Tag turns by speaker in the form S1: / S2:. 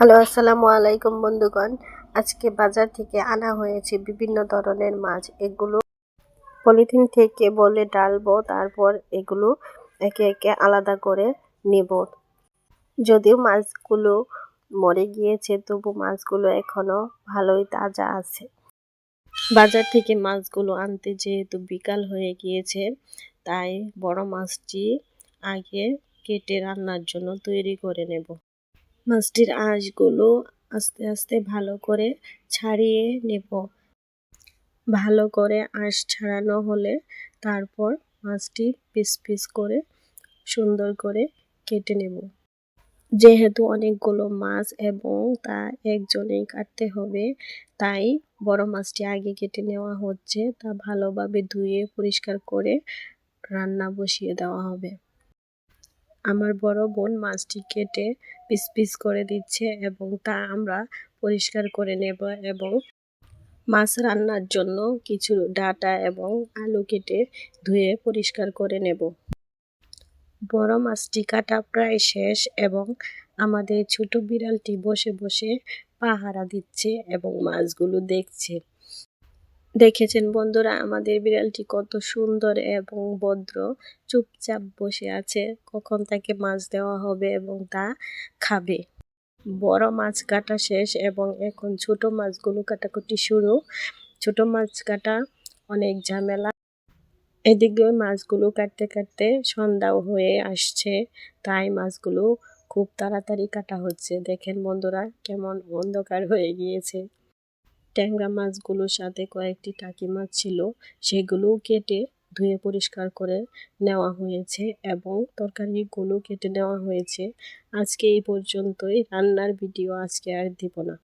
S1: Hello, আসসালামু আলাইকুম বন্ধুগণ। আজকে বাজার থেকে আনা হয়েছে বিভিন্ন ধরনের মাছ। এগুলো পলিথিন থেকে বলে ডালবো, তারপর এগুলো একে একে আলাদা করে নেব। যদিও মাছগুলো মরে গিয়েছে, তবু মাছগুলো এখনো ভালোই তাজা আছে। বাজার থেকে মাছগুলো আনতে যেহেতু বিকাল হয়ে গিয়েছে, তাই বড় মাছটি আগে কেটে রান্নার জন্য তৈরি করে নেব। মাছটির আঁশগুলো আস্তে আস্তে ভালো করে ছাড়িয়ে নেব। ভালো করে আঁশ ছাড়ানো হলে তারপর মাছটি পিস পিস করে সুন্দর করে কেটে নেব। যেহেতু অনেকগুলো মাছ এবং তা একজনেই কাটতে হবে, তাই বড় মাছটি আগে কেটে নেওয়া হচ্ছে। তা ভালোভাবে ধুয়ে পরিষ্কার করে রান্না বসিয়ে দেওয়া হবে। আমার বড় বোন মাছটি কেটে পিস পিস করে দিচ্ছে এবং তা আমরা পরিষ্কার করে নেব এবং মাছ রান্নার জন্য কিছু ডাঁটা এবং আলু কেটে ধুয়ে পরিষ্কার করে নেব। বড় মাছটি কাটা প্রায় শেষ এবং আমাদের ছোট বিড়ালটি বসে বসে পাহারা দিচ্ছে এবং মাছগুলো দেখছে। দেখেছেন বন্ধুরা, আমাদের বিড়ালটি কত সুন্দর এবং ভদ্র, চুপচাপ বসে আছে, কখন তাকে মাছ দেওয়া হবে এবং তা খাবে। বড় মাছ কাটা শেষ এবং এখন ছোট মাছগুলো কাটাকুটি শুরু। ছোট মাছ কাটা অনেক ঝামেলা। এদিকে মাছগুলো কাটতে কাটতে সন্ধ্যাও হয়ে আসছে, তাই মাছগুলো খুব তাড়াতাড়ি কাটা হচ্ছে। দেখেন বন্ধুরা, কেমন অন্ধকার হয়ে গিয়েছে। ট্যাংরা মাছগুলোর সাথে কয়েকটি টাকি মাছ ছিল, সেগুলোও কেটে ধুয়ে পরিষ্কার করে নেওয়া হয়েছে এবং তরকারিগুলো কেটে নেওয়া হয়েছে। আজকে এই পর্যন্তই। রান্নার ভিডিও আজকে আর দিব না।